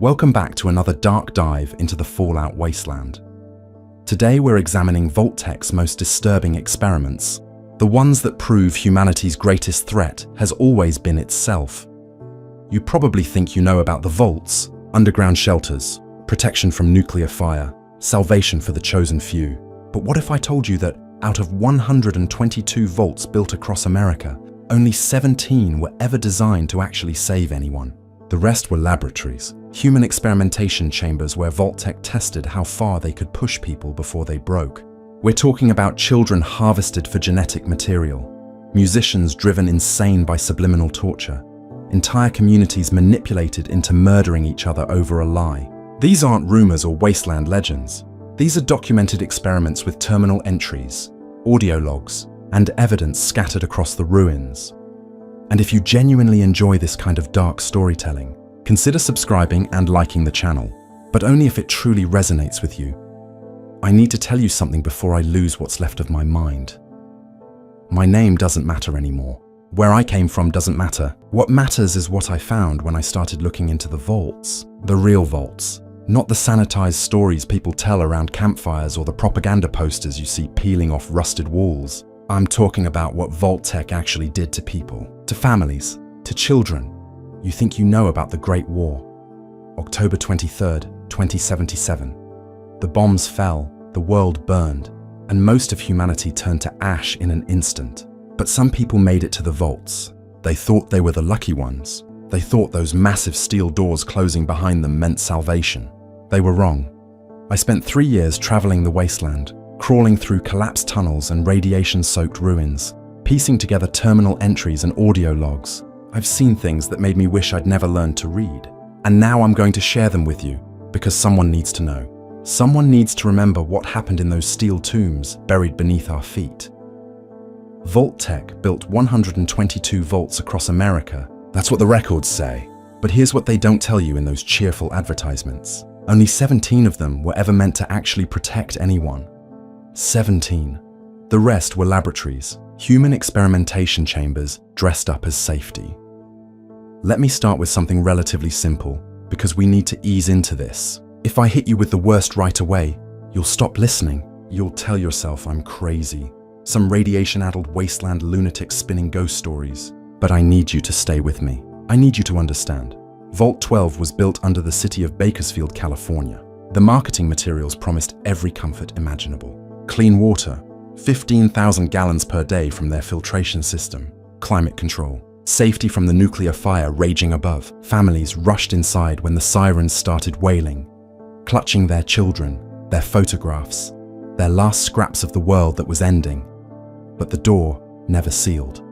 Welcome back to another dark dive into the Fallout wasteland. Today we're examining Vault-Tec's most disturbing experiments, the ones that prove humanity's greatest threat has always been itself. You probably think you know about the vaults, underground shelters, protection from nuclear fire, salvation for the chosen few. But what if I told you that out of 122 vaults built across America, only 17 were ever designed to actually save anyone? The rest were laboratories, human experimentation chambers where Vault-Tec tested how far they could push people before they broke. We're talking about children harvested for genetic material, musicians driven insane by subliminal torture, entire communities manipulated into murdering each other over a lie. These aren't rumors or wasteland legends. These are documented experiments with terminal entries, audio logs, and evidence scattered across the ruins. And if you genuinely enjoy this kind of dark storytelling, consider subscribing and liking the channel, but only if it truly resonates with you. I need to tell you something before I lose what's left of my mind. My name doesn't matter anymore. Where I came from doesn't matter. What matters is what I found when I started looking into the vaults, the real vaults, not the sanitized stories people tell around campfires or the propaganda posters you see peeling off rusted walls. I'm talking about what Vault-Tec actually did to people, to families, to children. You think you know about the Great War. October 23rd, 2077. The bombs fell, the world burned, and most of humanity turned to ash in an instant. But some people made it to the vaults. They thought they were the lucky ones. They thought those massive steel doors closing behind them meant salvation. They were wrong. I spent 3 years traveling the wasteland, crawling through collapsed tunnels and radiation-soaked ruins, piecing together terminal entries and audio logs. I've seen things that made me wish I'd never learned to read. And now I'm going to share them with you, because someone needs to know. Someone needs to remember what happened in those steel tombs buried beneath our feet. Vault-Tec built 122 vaults across America. That's what the records say. But here's what they don't tell you in those cheerful advertisements. Only 17 of them were ever meant to actually protect anyone. 17. The rest were laboratories, human experimentation chambers dressed up as safety. Let me start with something relatively simple, because we need to ease into this. If I hit you with the worst right away, you'll stop listening. You'll tell yourself I'm crazy. Some radiation-addled wasteland lunatic spinning ghost stories. But I need you to stay with me. I need you to understand. Vault 12 was built under the city of Bakersfield, California. The marketing materials promised every comfort imaginable. Clean water, 15,000 gallons per day from their filtration system, climate control, safety from the nuclear fire raging above. Families rushed inside when the sirens started wailing, clutching their children, their photographs, their last scraps of the world that was ending. But the door never sealed.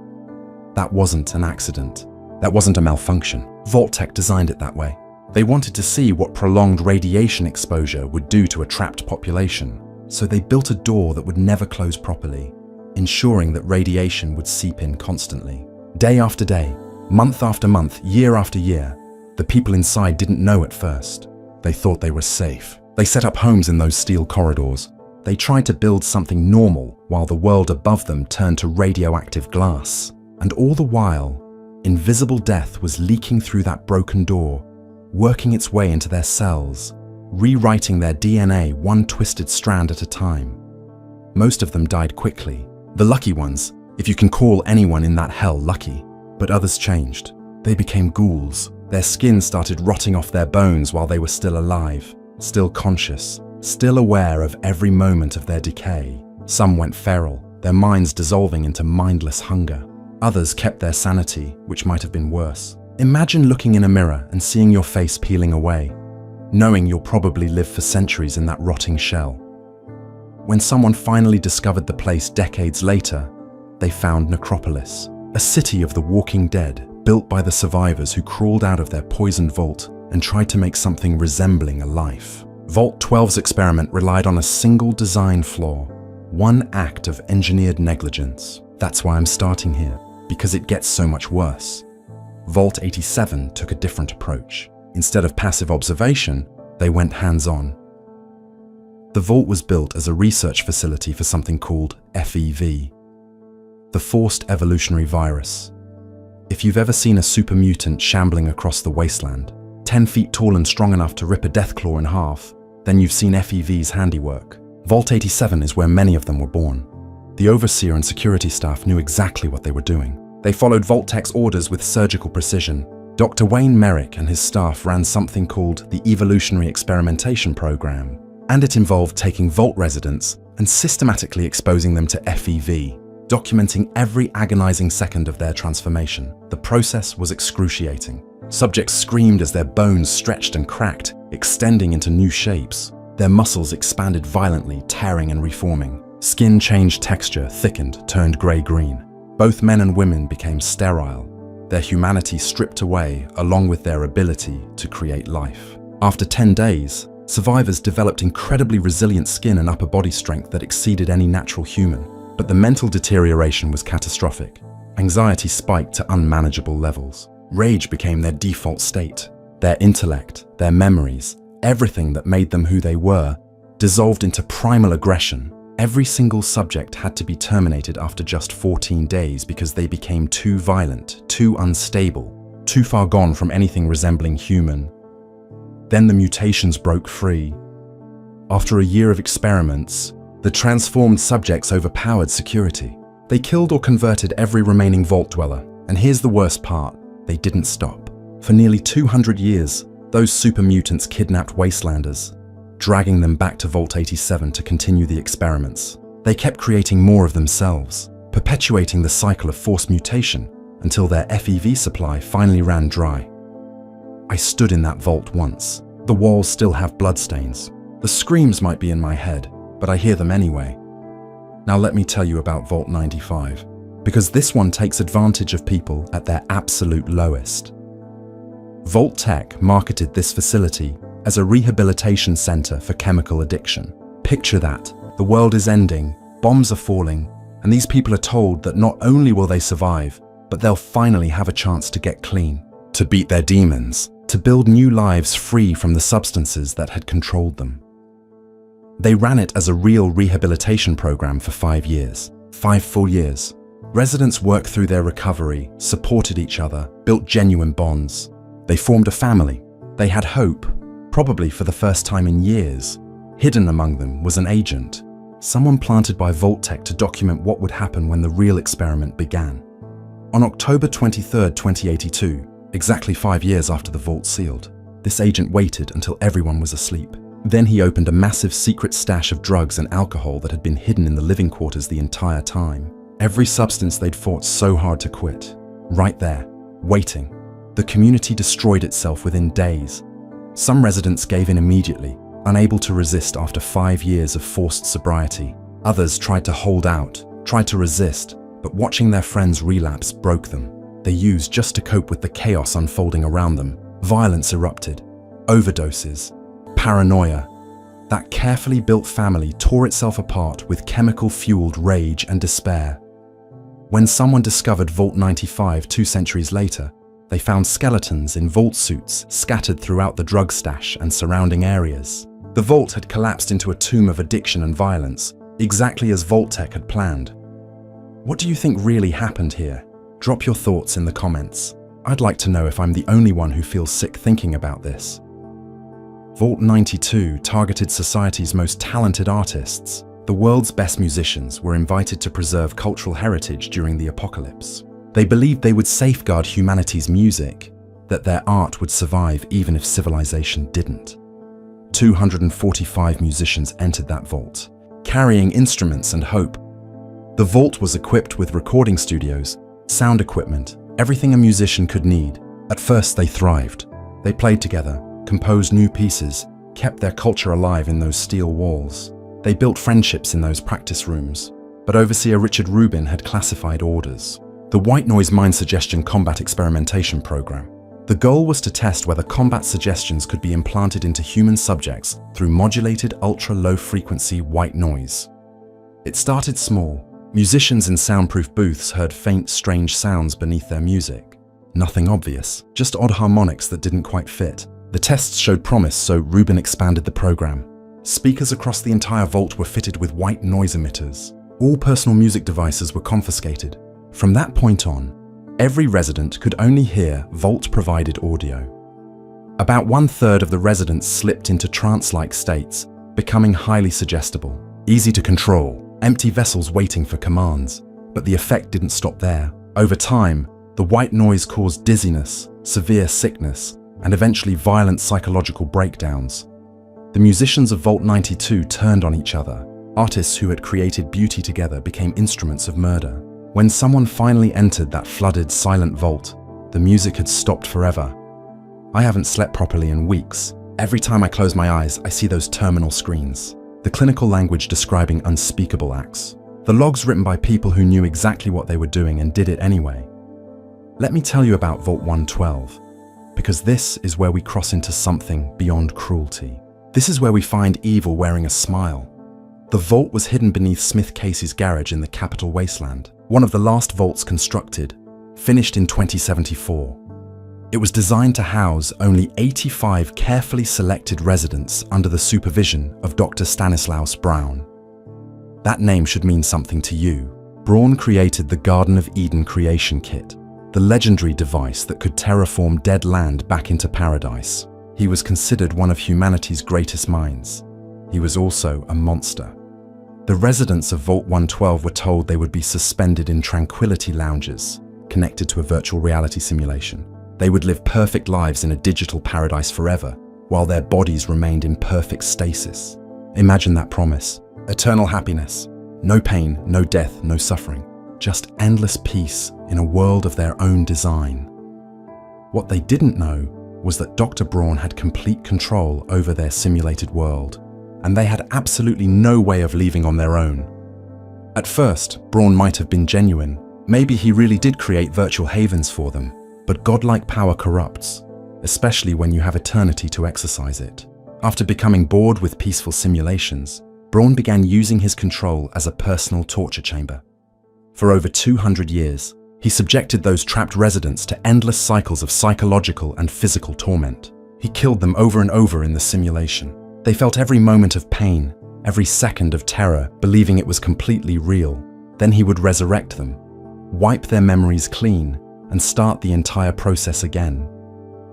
That wasn't an accident. That wasn't a malfunction. Vault-Tec designed it that way. They wanted to see what prolonged radiation exposure would do to a trapped population. So they built a door that would never close properly, ensuring that radiation would seep in constantly. Day after day, month after month, year after year, the people inside didn't know at first. They thought they were safe. They set up homes in those steel corridors. They tried to build something normal while the world above them turned to radioactive glass. And all the while, invisible death was leaking through that broken door, working its way into their cells, rewriting their DNA one twisted strand at a time. Most of them died quickly. The lucky ones, if you can call anyone in that hell lucky. But others changed. They became ghouls. Their skin started rotting off their bones while they were still alive, still conscious, still aware of every moment of their decay. Some went feral, their minds dissolving into mindless hunger. Others kept their sanity, which might have been worse. Imagine looking in a mirror and seeing your face peeling away, knowing you'll probably live for centuries in that rotting shell. When someone finally discovered the place decades later, they found Necropolis, a city of the walking dead, built by the survivors who crawled out of their poisoned vault and tried to make something resembling a life. Vault 12's experiment relied on a single design flaw, one act of engineered negligence. That's why I'm starting here, because it gets so much worse. Vault 87 took a different approach. Instead of passive observation, they went hands-on. The vault was built as a research facility for something called FEV, the Forced Evolutionary Virus. If you've ever seen a super mutant shambling across the wasteland, 10 feet tall and strong enough to rip a deathclaw in half, then you've seen FEV's handiwork. Vault 87 is where many of them were born. The overseer and security staff knew exactly what they were doing. They followed Vault-Tec's orders with surgical precision. Dr. Wayne Merrick and his staff ran something called the Evolutionary Experimentation Program, and it involved taking Vault residents and systematically exposing them to FEV, documenting every agonizing second of their transformation. The process was excruciating. Subjects screamed as their bones stretched and cracked, extending into new shapes. Their muscles expanded violently, tearing and reforming. Skin changed texture, thickened, turned grey-green. Both men and women became sterile, their humanity stripped away along with their ability to create life. After 10 days, survivors developed incredibly resilient skin and upper body strength that exceeded any natural human. But the mental deterioration was catastrophic. Anxiety spiked to unmanageable levels. Rage became their default state. Their intellect, their memories, everything that made them who they were, dissolved into primal aggression. Every single subject had to be terminated after just 14 days because they became too violent, too unstable, too far gone from anything resembling human. Then the mutations broke free. After a year of experiments, the transformed subjects overpowered security. They killed or converted every remaining Vault dweller, and here's the worst part, they didn't stop. For nearly 200 years, those super mutants kidnapped wastelanders, dragging them back to Vault 87 to continue the experiments. They kept creating more of themselves, perpetuating the cycle of forced mutation until their FEV supply finally ran dry. I stood in that vault once. The walls still have bloodstains. The screams might be in my head, but I hear them anyway. Now let me tell you about Vault 95, because this one takes advantage of people at their absolute lowest. Vault-Tec marketed this facility as a rehabilitation center for chemical addiction. Picture that. The world is ending, bombs are falling, and these people are told that not only will they survive, but they'll finally have a chance to get clean, to beat their demons, to build new lives free from the substances that had controlled them. They ran it as a real rehabilitation program for 5 years. 5 full years. Residents worked through their recovery, supported each other, built genuine bonds. They formed a family. They had hope, probably for the first time in years. Hidden among them was an agent, someone planted by Vault-Tec to document what would happen when the real experiment began. On October 23, 2082, exactly 5 years after the vault sealed, this agent waited until everyone was asleep. Then he opened a massive secret stash of drugs and alcohol that had been hidden in the living quarters the entire time. Every substance they'd fought so hard to quit. Right there, waiting. The community destroyed itself within days. Some residents gave in immediately, unable to resist after 5 years of forced sobriety. Others tried to hold out, tried to resist, but watching their friends relapse broke them. They used just to cope with the chaos unfolding around them. Violence erupted. Overdoses. Paranoia. That carefully built family tore itself apart with chemical-fueled rage and despair. When someone discovered Vault 95 2 centuries later, they found skeletons in vault suits scattered throughout the drug stash and surrounding areas. The vault had collapsed into a tomb of addiction and violence, exactly as Vault-Tec had planned. What do you think really happened here? Drop your thoughts in the comments. I'd like to know if I'm the only one who feels sick thinking about this. Vault 92 targeted society's most talented artists. The world's best musicians were invited to preserve cultural heritage during the apocalypse. They believed they would safeguard humanity's music, that their art would survive even if civilization didn't. 245 musicians entered that vault, carrying instruments and hope. The vault was equipped with recording studios, sound equipment, everything a musician could need. At first they thrived. They played together, composed new pieces, kept their culture alive in those steel walls. They built friendships in those practice rooms. But Overseer Richard Rubin had classified orders. The White Noise Mind Suggestion Combat Experimentation Program. The goal was to test whether combat suggestions could be implanted into human subjects through modulated ultra-low frequency white noise. It started small. Musicians in soundproof booths heard faint, strange sounds beneath their music. Nothing obvious, just odd harmonics that didn't quite fit. The tests showed promise, so Rubin expanded the program. Speakers across the entire vault were fitted with white noise emitters. All personal music devices were confiscated. From that point on, every resident could only hear vault-provided audio. About 1/3 of the residents slipped into trance-like states, becoming highly suggestible, easy to control, empty vessels waiting for commands. But the effect didn't stop there. Over time, the white noise caused dizziness, severe sickness, and eventually violent psychological breakdowns. The musicians of Vault 92 turned on each other. Artists who had created beauty together became instruments of murder. When someone finally entered that flooded, silent vault, the music had stopped forever. I haven't slept properly in weeks. Every time I close my eyes, I see those terminal screens. The clinical language describing unspeakable acts. The logs written by people who knew exactly what they were doing and did it anyway. Let me tell you about Vault 112, because this is where we cross into something beyond cruelty. This is where we find evil wearing a smile. The vault was hidden beneath Smith Casey's garage in the Capital Wasteland, one of the last vaults constructed, finished in 2074. It was designed to house only 85 carefully selected residents under the supervision of Dr. Stanislaus Braun. That name should mean something to you. Braun created the Garden of Eden creation kit, the legendary device that could terraform dead land back into paradise. He was considered one of humanity's greatest minds. He was also a monster. The residents of Vault 112 were told they would be suspended in tranquility lounges, connected to a virtual reality simulation. They would live perfect lives in a digital paradise forever, while their bodies remained in perfect stasis. Imagine that promise. Eternal happiness. No pain, no death, no suffering. Just endless peace in a world of their own design. What they didn't know was that Dr. Braun had complete control over their simulated world, and they had absolutely no way of leaving on their own. At first, Braun might have been genuine. Maybe he really did create virtual havens for them. But godlike power corrupts, especially when you have eternity to exercise it. After becoming bored with peaceful simulations, Braun began using his control as a personal torture chamber. For over 200 years, he subjected those trapped residents to endless cycles of psychological and physical torment. He killed them over and over in the simulation. They felt every moment of pain, every second of terror, believing it was completely real. Then he would resurrect them, wipe their memories clean, and start the entire process again.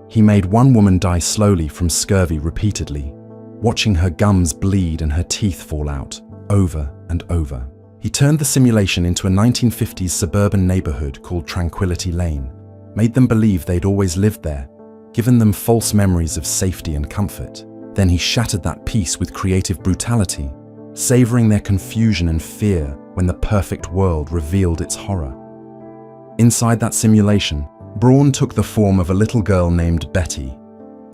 He made one woman die slowly from scurvy repeatedly, watching her gums bleed and her teeth fall out, over and over. He turned the simulation into a 1950s suburban neighborhood called Tranquility Lane, made them believe they'd always lived there, given them false memories of safety and comfort. Then he shattered that peace with creative brutality, savoring their confusion and fear when the perfect world revealed its horror. Inside that simulation, Braun took the form of a little girl named Betty,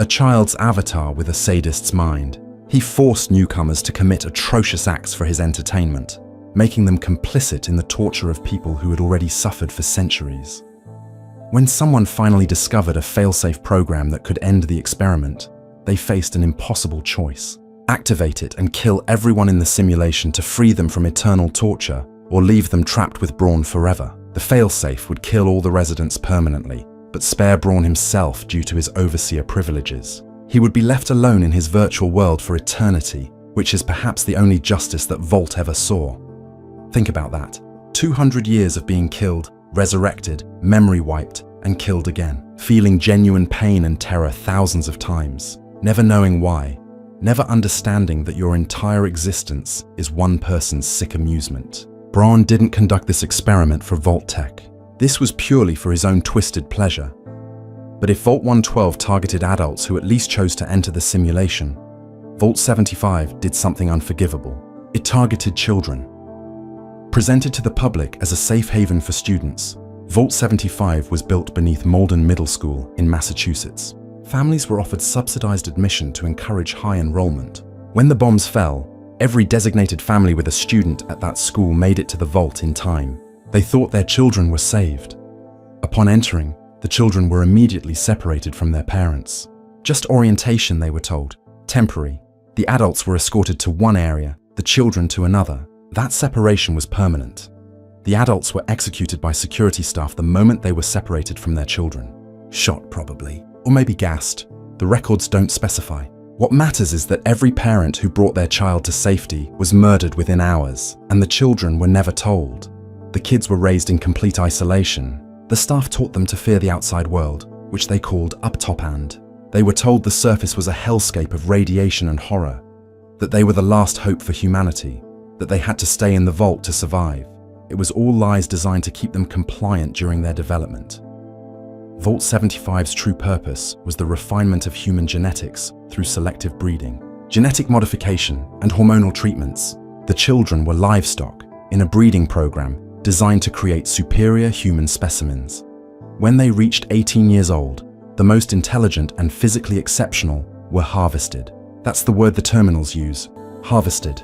a child's avatar with a sadist's mind. He forced newcomers to commit atrocious acts for his entertainment, making them complicit in the torture of people who had already suffered for centuries. When someone finally discovered a failsafe program that could end the experiment, they faced an impossible choice: activate it and kill everyone in the simulation to free them from eternal torture, or leave them trapped with Braun forever. The failsafe would kill all the residents permanently, but spare Braun himself due to his overseer privileges. He would be left alone in his virtual world for eternity, which is perhaps the only justice that Vault ever saw. Think about that. 200 years of being killed, resurrected, memory wiped, and killed again, feeling genuine pain and terror thousands of times, never knowing why, never understanding that your entire existence is one person's sick amusement. Braun didn't conduct this experiment for Vault-Tec. This was purely for his own twisted pleasure. But if Vault 112 targeted adults who at least chose to enter the simulation, Vault 75 did something unforgivable. It targeted children. Presented to the public as a safe haven for students, Vault 75 was built beneath Malden Middle School in Massachusetts. Families were offered subsidized admission to encourage high enrollment. When the bombs fell, every designated family with a student at that school made it to the vault in time. They thought their children were saved. Upon entering, the children were immediately separated from their parents. Just orientation, they were told. Temporary. The adults were escorted to one area, the children to another. That separation was permanent. The adults were executed by security staff the moment they were separated from their children. Shot, probably. Or maybe gassed. The records don't specify. What matters is that every parent who brought their child to safety was murdered within hours, and the children were never told. The kids were raised in complete isolation. The staff taught them to fear the outside world, which they called uptop and. They were told the surface was a hellscape of radiation and horror, that they were the last hope for humanity, that they had to stay in the vault to survive. It was all lies designed to keep them compliant during their development. Vault 75's true purpose was the refinement of human genetics through selective breeding, genetic modification, and hormonal treatments. The children were livestock in a breeding program designed to create superior human specimens. When they reached 18 years old, the most intelligent and physically exceptional were harvested. That's the word the terminals use, harvested,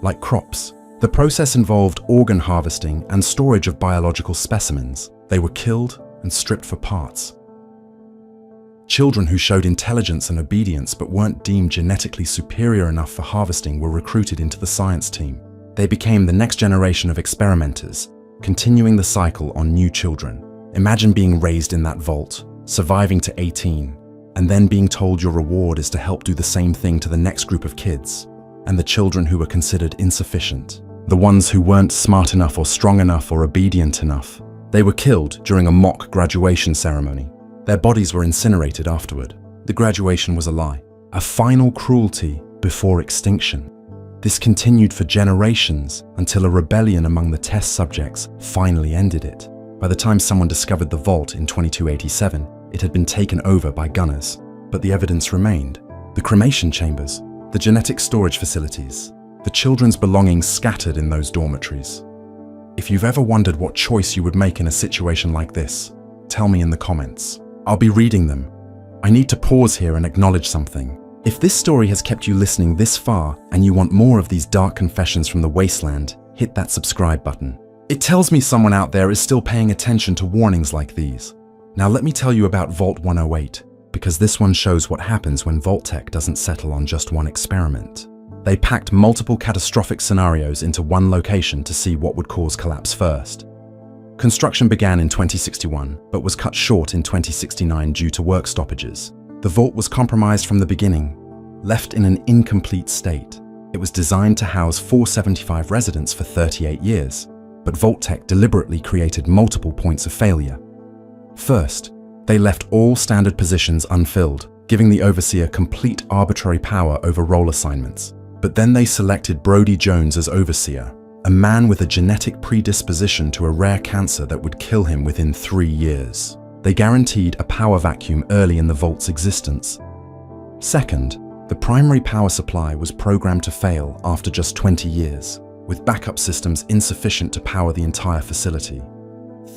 like crops. The process involved organ harvesting and storage of biological specimens. They were killed and stripped for parts. Children who showed intelligence and obedience but weren't deemed genetically superior enough for harvesting were recruited into the science team. They became the next generation of experimenters, continuing the cycle on new children. Imagine being raised in that vault, surviving to 18, and then being told your reward is to help do the same thing to the next group of kids, and the children who were considered insufficient, the ones who weren't smart enough or strong enough or obedient enough. They were killed during a mock graduation ceremony. Their bodies were incinerated afterward. The graduation was a lie, a final cruelty before extinction. This continued for generations until a rebellion among the test subjects finally ended it. By the time someone discovered the vault in 2287, it had been taken over by gunners. But the evidence remained. The cremation chambers, the genetic storage facilities, the children's belongings scattered in those dormitories. If you've ever wondered what choice you would make in a situation like this, tell me in the comments. I'll be reading them. I need to pause here and acknowledge something. If this story has kept you listening this far and you want more of these dark confessions from the wasteland, hit that subscribe button. It tells me someone out there is still paying attention to warnings like these. Now let me tell you about Vault 108, because this one shows what happens when Vault-Tec doesn't settle on just one experiment. They packed multiple catastrophic scenarios into one location to see what would cause collapse first. Construction began in 2061, but was cut short in 2069 due to work stoppages. The vault was compromised from the beginning, left in an incomplete state. It was designed to house 475 residents for 38 years, but Vault-Tec deliberately created multiple points of failure. First, they left all standard positions unfilled, giving the overseer complete arbitrary power over role assignments. But then they selected Brody Jones as overseer, a man with a genetic predisposition to a rare cancer that would kill him within 3 years. They guaranteed a power vacuum early in the vault's existence. Second, the primary power supply was programmed to fail after just 20 years, with backup systems insufficient to power the entire facility.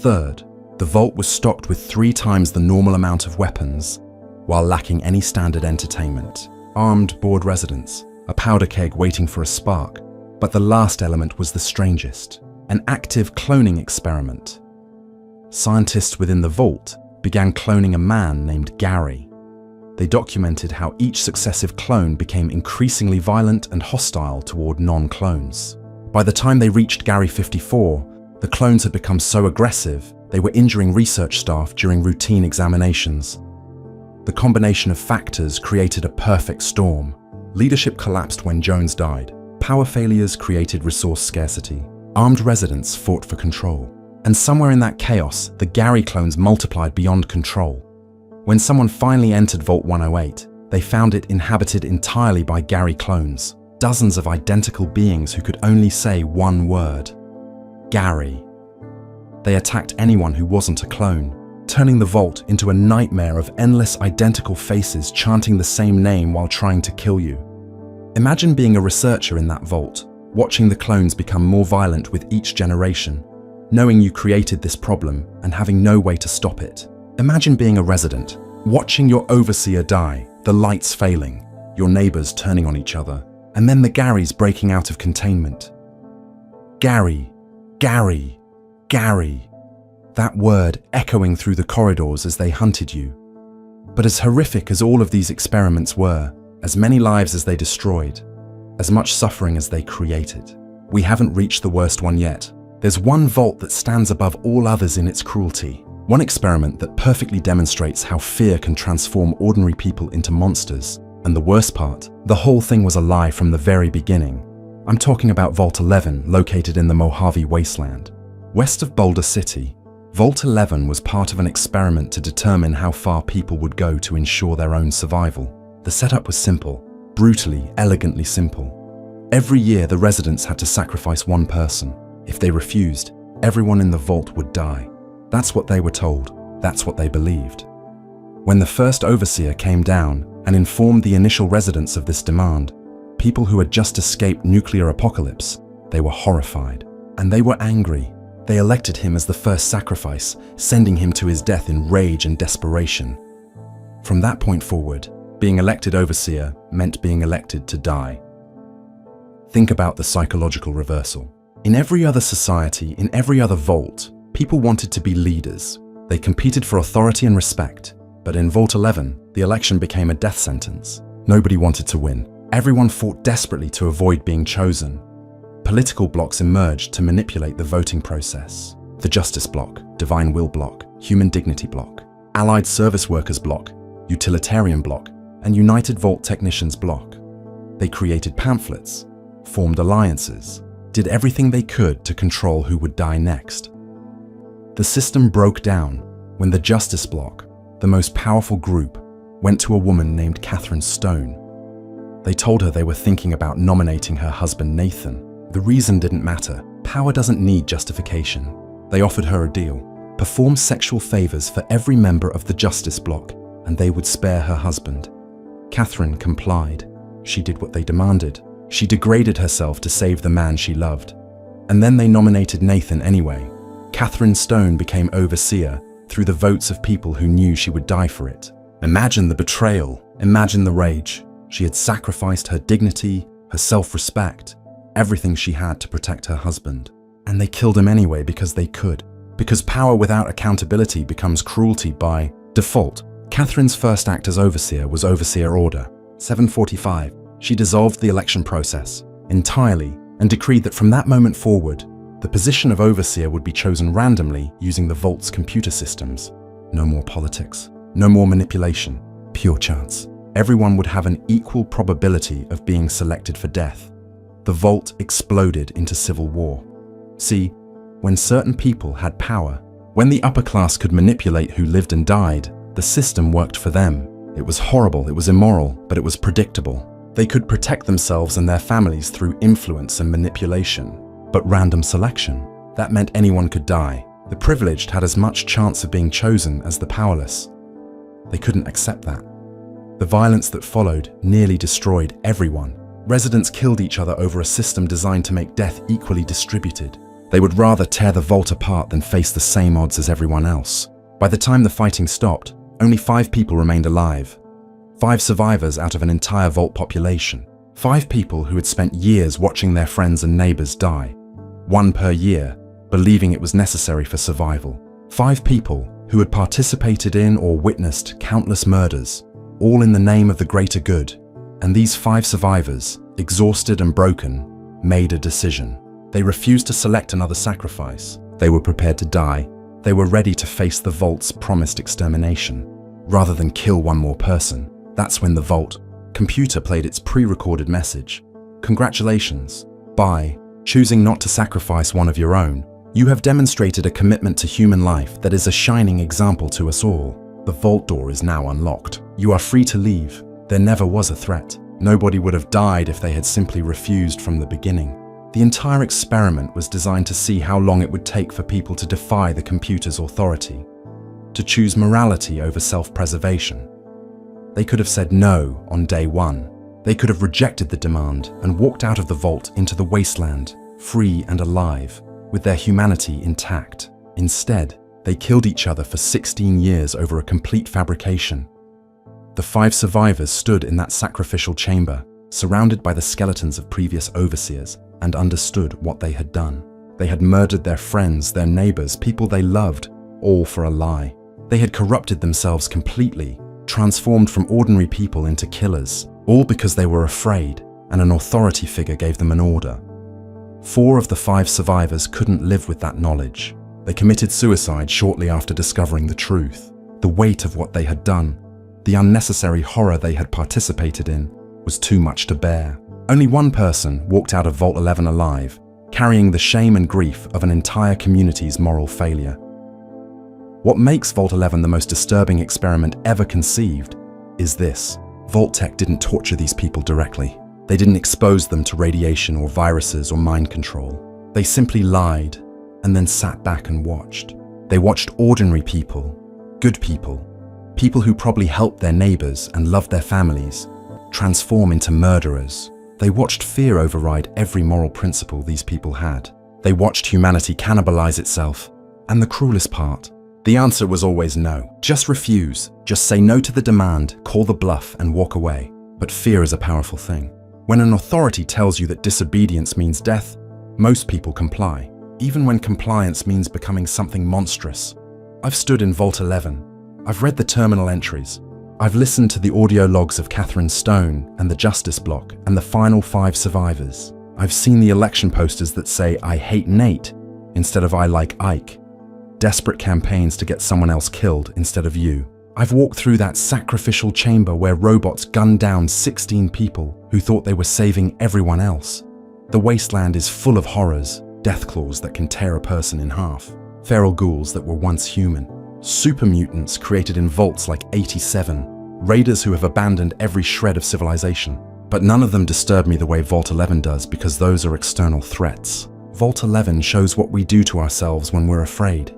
Third, the vault was stocked with 3 times the normal amount of weapons, while lacking any standard entertainment. Armed bored residents, a powder keg waiting for a spark. But the last element was the strangest, an active cloning experiment. Scientists within the vault began cloning a man named Gary. They documented how each successive clone became increasingly violent and hostile toward non-clones. By the time they reached Gary 54, the clones had become so aggressive they were injuring research staff during routine examinations. The combination of factors created a perfect storm. Leadership collapsed when Jones died. Power failures created resource scarcity. Armed residents fought for control. And somewhere in that chaos, the Gary clones multiplied beyond control. When someone finally entered Vault 108, they found it inhabited entirely by Gary clones. Dozens of identical beings who could only say one word: Gary. They attacked anyone who wasn't a clone, turning the vault into a nightmare of endless identical faces chanting the same name while trying to kill you. Imagine being a researcher in that vault, watching the clones become more violent with each generation, knowing you created this problem and having no way to stop it. Imagine being a resident, watching your overseer die, the lights failing, your neighbors turning on each other, and then the Garys breaking out of containment. Gary, Gary, Gary. That word echoing through the corridors as they hunted you. But as horrific as all of these experiments were, as many lives as they destroyed, as much suffering as they created, we haven't reached the worst one yet. There's one vault that stands above all others in its cruelty. One experiment that perfectly demonstrates how fear can transform ordinary people into monsters. And the worst part, the whole thing was a lie from the very beginning. I'm talking about Vault 11, located in the Mojave Wasteland. West of Boulder City, Vault-11 was part of an experiment to determine how far people would go to ensure their own survival. The setup was simple, brutally, elegantly simple. Every year, the residents had to sacrifice one person. If they refused, everyone in the vault would die. That's what they were told. That's what they believed. When the first overseer came down and informed the initial residents of this demand, people who had just escaped nuclear apocalypse, they were horrified. And they were angry. They elected him as the first sacrifice, sending him to his death in rage and desperation. From that point forward, being elected overseer meant being elected to die. Think about the psychological reversal. In every other society, in every other vault, people wanted to be leaders. They competed for authority and respect. But in Vault-11, the election became a death sentence. Nobody wanted to win. Everyone fought desperately to avoid being chosen. Political blocs emerged to manipulate the voting process. The Justice Bloc, Divine Will Bloc, Human Dignity Bloc, Allied Service Workers Bloc, Utilitarian Bloc, and United Vault Technicians Bloc. They created pamphlets, formed alliances, did everything they could to control who would die next. The system broke down when the Justice Bloc, the most powerful group, went to a woman named Catherine Stone. They told her they were thinking about nominating her husband Nathan. The reason didn't matter. Power doesn't need justification. They offered her a deal. Perform sexual favors for every member of the Justice Bloc, and they would spare her husband. Catherine complied. She did what they demanded. She degraded herself to save the man she loved. And then they nominated Nathan anyway. Catherine Stone became overseer through the votes of people who knew she would die for it. Imagine the betrayal. Imagine the rage. She had sacrificed her dignity, her self-respect, everything she had to protect her husband. And they killed him anyway because they could. Because power without accountability becomes cruelty by default. Catherine's first act as overseer was Overseer Order 745. She dissolved the election process entirely and decreed that from that moment forward, the position of overseer would be chosen randomly using the Vault's computer systems. No more politics, no more manipulation, pure chance. Everyone would have an equal probability of being selected for death. The Vault exploded into civil war. See, when certain people had power, when the upper class could manipulate who lived and died, the system worked for them. It was horrible, it was immoral, but it was predictable. They could protect themselves and their families through influence and manipulation. But random selection, that meant anyone could die. The privileged had as much chance of being chosen as the powerless. They couldn't accept that. The violence that followed nearly destroyed everyone. Residents killed each other over a system designed to make death equally distributed. They would rather tear the Vault apart than face the same odds as everyone else. By the time the fighting stopped, only 5 people remained alive. 5 survivors out of an entire Vault population. 5 people who had spent years watching their friends and neighbors die. 1 per year, believing it was necessary for survival. 5 people who had participated in or witnessed countless murders, all in the name of the greater good. And these 5 survivors, exhausted and broken, made a decision. They refused to select another sacrifice. They were prepared to die. They were ready to face the Vault's promised extermination. Rather than kill one more person, that's when the Vault computer played its pre-recorded message. Congratulations. By choosing not to sacrifice one of your own, you have demonstrated a commitment to human life that is a shining example to us all. The Vault door is now unlocked. You are free to leave. There never was a threat. Nobody would have died if they had simply refused from the beginning. The entire experiment was designed to see how long it would take for people to defy the computer's authority, to choose morality over self-preservation. They could have said no on day 1. They could have rejected the demand and walked out of the Vault into the wasteland, free and alive, with their humanity intact. Instead, they killed each other for 16 years over a complete fabrication. The 5 survivors stood in that sacrificial chamber, surrounded by the skeletons of previous overseers, and understood what they had done. They had murdered their friends, their neighbors, people they loved, all for a lie. They had corrupted themselves completely, transformed from ordinary people into killers, all because they were afraid and an authority figure gave them an order. 4 of the 5 survivors couldn't live with that knowledge. They committed suicide shortly after discovering the truth. The weight of what they had done, the unnecessary horror they had participated in, was too much to bear. Only 1 person walked out of Vault-11 alive, carrying the shame and grief of an entire community's moral failure. What makes Vault-11 the most disturbing experiment ever conceived is this. Vault-Tec didn't torture these people directly. They didn't expose them to radiation or viruses or mind control. They simply lied and then sat back and watched. They watched ordinary people, good people, people who probably helped their neighbors and loved their families, transform into murderers. They watched fear override every moral principle these people had. They watched humanity cannibalize itself. And the cruelest part, the answer was always no. Just refuse. Just say no to the demand, call the bluff, and walk away. But fear is a powerful thing. When an authority tells you that disobedience means death, most people comply, even when compliance means becoming something monstrous. I've stood in Vault-11. I've read the terminal entries. I've listened to the audio logs of Catherine Stone and the Justice Block and the final 5 survivors. I've seen the election posters that say, "I hate Nate," instead of "I like Ike." Desperate campaigns to get someone else killed instead of you. I've walked through that sacrificial chamber where robots gunned down 16 people who thought they were saving everyone else. The wasteland is full of horrors, death claws that can tear a person in half, feral ghouls that were once human, super mutants created in vaults like 87, raiders who have abandoned every shred of civilization. But none of them disturb me the way Vault-11 does, because those are external threats. Vault-11 shows what we do to ourselves when we're afraid.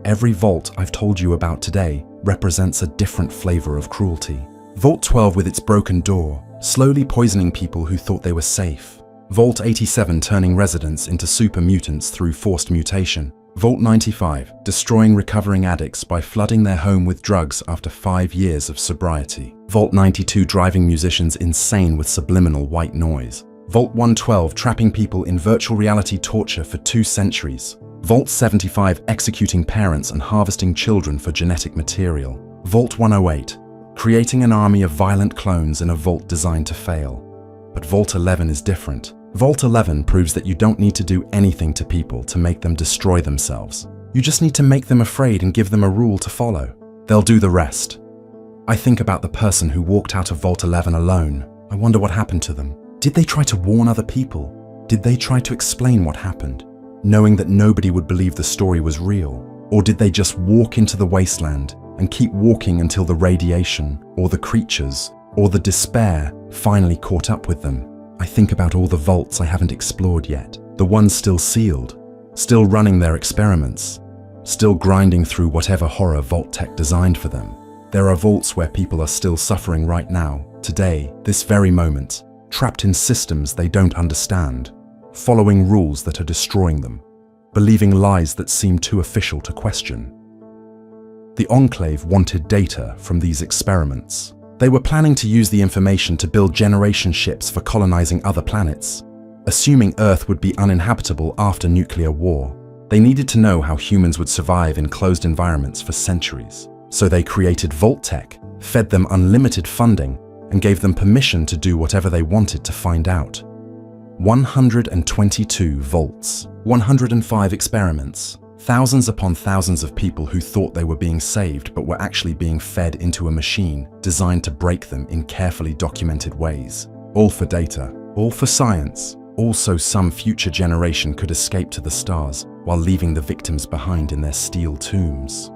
Every vault I've told you about today represents a different flavor of cruelty. Vault 12 with its broken door, slowly poisoning people who thought they were safe. Vault 87 turning residents into super mutants through forced mutation. Vault 95 destroying recovering addicts by flooding their home with drugs after 5 years of sobriety. Vault 92 driving musicians insane with subliminal white noise. Vault 112 trapping people in virtual reality torture for 2 centuries. Vault 75 executing parents and harvesting children for genetic material. Vault 108 creating an army of violent clones in a vault designed to fail. But Vault 11 is different. Vault 11 proves that you don't need to do anything to people to make them destroy themselves. You just need to make them afraid and give them a rule to follow. They'll do the rest. I think about the person who walked out of Vault 11 alone. I wonder what happened to them. Did they try to warn other people? Did they try to explain what happened, knowing that nobody would believe the story was real? Or did they just walk into the wasteland and keep walking until the radiation, or the creatures, or the despair finally caught up with them? I think about all the vaults I haven't explored yet, the ones still sealed, still running their experiments, still grinding through whatever horror Vault-Tec designed for them. There are vaults where people are still suffering right now, today, this very moment, trapped in systems they don't understand, following rules that are destroying them, believing lies that seem too official to question. The Enclave wanted data from these experiments. They were planning to use the information to build generation ships for colonizing other planets, assuming Earth would be uninhabitable after nuclear war. They needed to know how humans would survive in closed environments for centuries. So they created Vault-Tec, fed them unlimited funding, and gave them permission to do whatever they wanted to find out. 122 vaults, 105 experiments, thousands upon thousands of people who thought they were being saved but were actually being fed into a machine designed to break them in carefully documented ways. All for data, all for science, all so some future generation could escape to the stars while leaving the victims behind in their steel tombs.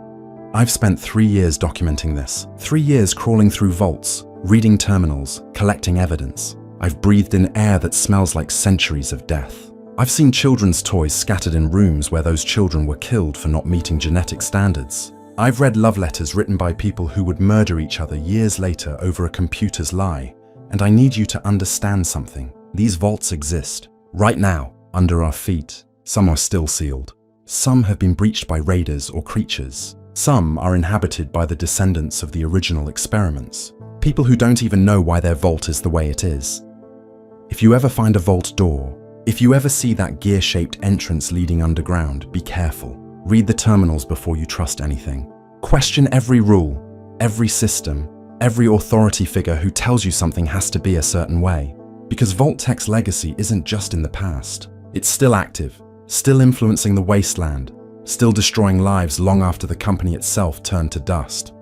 I've spent 3 years documenting this, 3 years crawling through vaults, reading terminals, collecting evidence. I've breathed in air that smells like centuries of death. I've seen children's toys scattered in rooms where those children were killed for not meeting genetic standards. I've read love letters written by people who would murder each other years later over a computer's lie. And I need you to understand something. These vaults exist, right now, under our feet. Some are still sealed. Some have been breached by raiders or creatures. Some are inhabited by the descendants of the original experiments. People who don't even know why their vault is the way it is. If you ever find a vault door, if you ever see that gear-shaped entrance leading underground, be careful. Read the terminals before you trust anything. Question every rule, every system, every authority figure who tells you something has to be a certain way. Because Vault-Tec's legacy isn't just in the past. It's still active, still influencing the wasteland, still destroying lives long after the company itself turned to dust.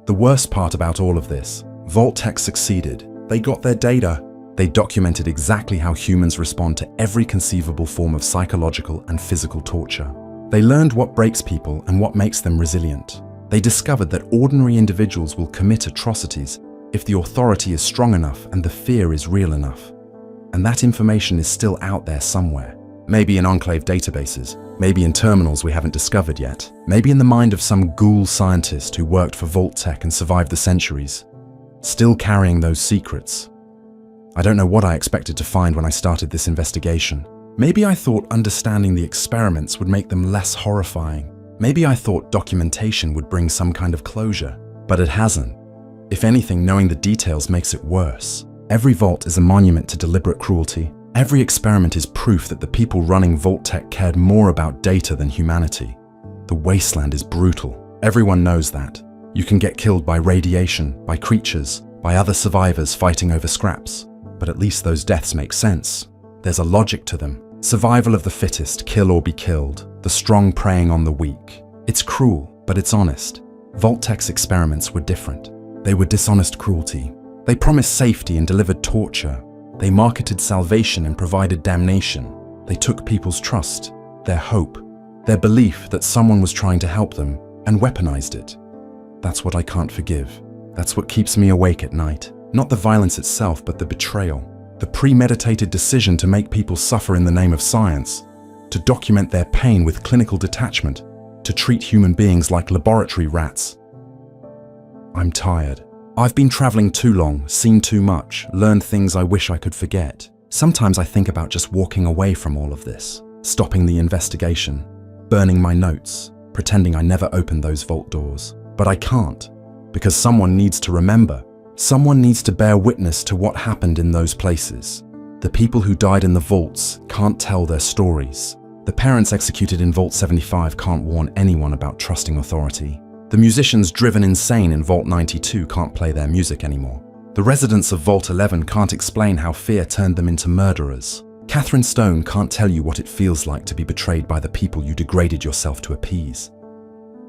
The worst part about all of this, Vault-Tec succeeded. They got their data. They documented exactly how humans respond to every conceivable form of psychological and physical torture. They learned what breaks people and what makes them resilient. They discovered that ordinary individuals will commit atrocities if the authority is strong enough and the fear is real enough. And that information is still out there somewhere. Maybe in enclave databases, maybe in terminals we haven't discovered yet, maybe in the mind of some ghoul scientist who worked for Vault-Tec and survived the centuries, still carrying those secrets. I don't know what I expected to find when I started this investigation. Maybe I thought understanding the experiments would make them less horrifying. Maybe I thought documentation would bring some kind of closure, but it hasn't. If anything, knowing the details makes it worse. Every vault is a monument to deliberate cruelty. Every experiment is proof that the people running Vault-Tec cared more about data than humanity. The wasteland is brutal. Everyone knows that. You can get killed by radiation, by creatures, by other survivors fighting over scraps. But at least those deaths make sense. There's a logic to them. Survival of the fittest, kill or be killed. The strong preying on the weak. It's cruel, but it's honest. Vault-Tec's experiments were different. They were dishonest cruelty. They promised safety and delivered torture. They marketed salvation and provided damnation. They took people's trust, their hope, their belief that someone was trying to help them, and weaponized it. That's what I can't forgive. That's what keeps me awake at night. Not the violence itself, but the betrayal. The premeditated decision to make people suffer in the name of science, to document their pain with clinical detachment, to treat human beings like laboratory rats. I'm tired. I've been traveling too long, seen too much, learned things I wish I could forget. Sometimes I think about just walking away from all of this, stopping the investigation, burning my notes, pretending I never opened those vault doors. But I can't, because someone needs to remember. Someone needs to bear witness to what happened in those places. The people who died in the vaults can't tell their stories. The parents executed in Vault 75 can't warn anyone about trusting authority. The musicians driven insane in Vault 92 can't play their music anymore. The residents of Vault 11 can't explain how fear turned them into murderers. Catherine Stone can't tell you what it feels like to be betrayed by the people you degraded yourself to appease.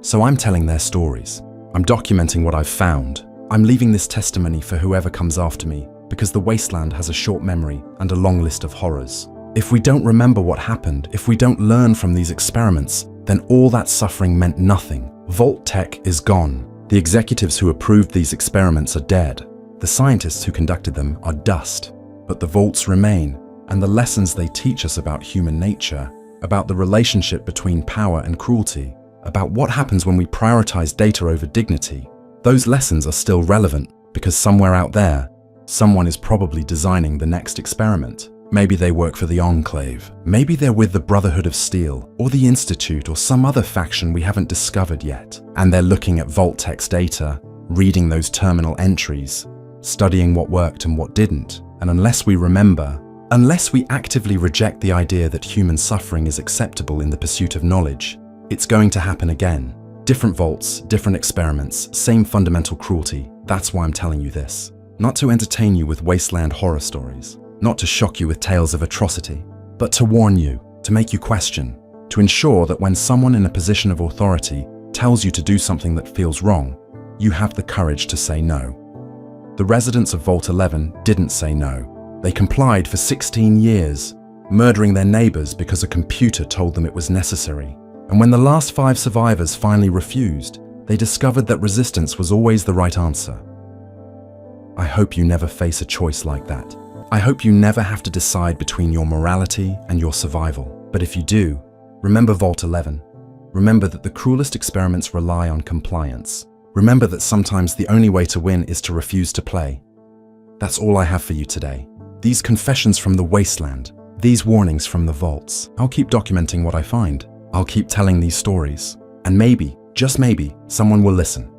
So I'm telling their stories. I'm documenting what I've found. I'm leaving this testimony for whoever comes after me, because the wasteland has a short memory and a long list of horrors. If we don't remember what happened, if we don't learn from these experiments, then all that suffering meant nothing. Vault-Tec is gone. The executives who approved these experiments are dead. The scientists who conducted them are dust. But the vaults remain, and the lessons they teach us about human nature, about the relationship between power and cruelty, about what happens when we prioritize data over dignity, those lessons are still relevant because somewhere out there, someone is probably designing the next experiment. Maybe they work for the Enclave. Maybe they're with the Brotherhood of Steel, or the Institute, or some other faction we haven't discovered yet. And they're looking at Vault-Tec's data, reading those terminal entries, studying what worked and what didn't. And unless we remember, unless we actively reject the idea that human suffering is acceptable in the pursuit of knowledge, it's going to happen again. Different vaults, different experiments, same fundamental cruelty. That's why I'm telling you this. Not to entertain you with wasteland horror stories. Not to shock you with tales of atrocity, but to warn you, to make you question, to ensure that when someone in a position of authority tells you to do something that feels wrong, you have the courage to say no. The residents of Vault 11 didn't say no. They complied for 16 years, murdering their neighbors because a computer told them it was necessary. And when the last 5 survivors finally refused, they discovered that resistance was always the right answer. I hope you never face a choice like that. I hope you never have to decide between your morality and your survival. But if you do, remember Vault 11. Remember that the cruelest experiments rely on compliance. Remember that sometimes the only way to win is to refuse to play. That's all I have for you today. These confessions from the wasteland, these warnings from the vaults. I'll keep documenting what I find. I'll keep telling these stories. And maybe, just maybe, someone will listen.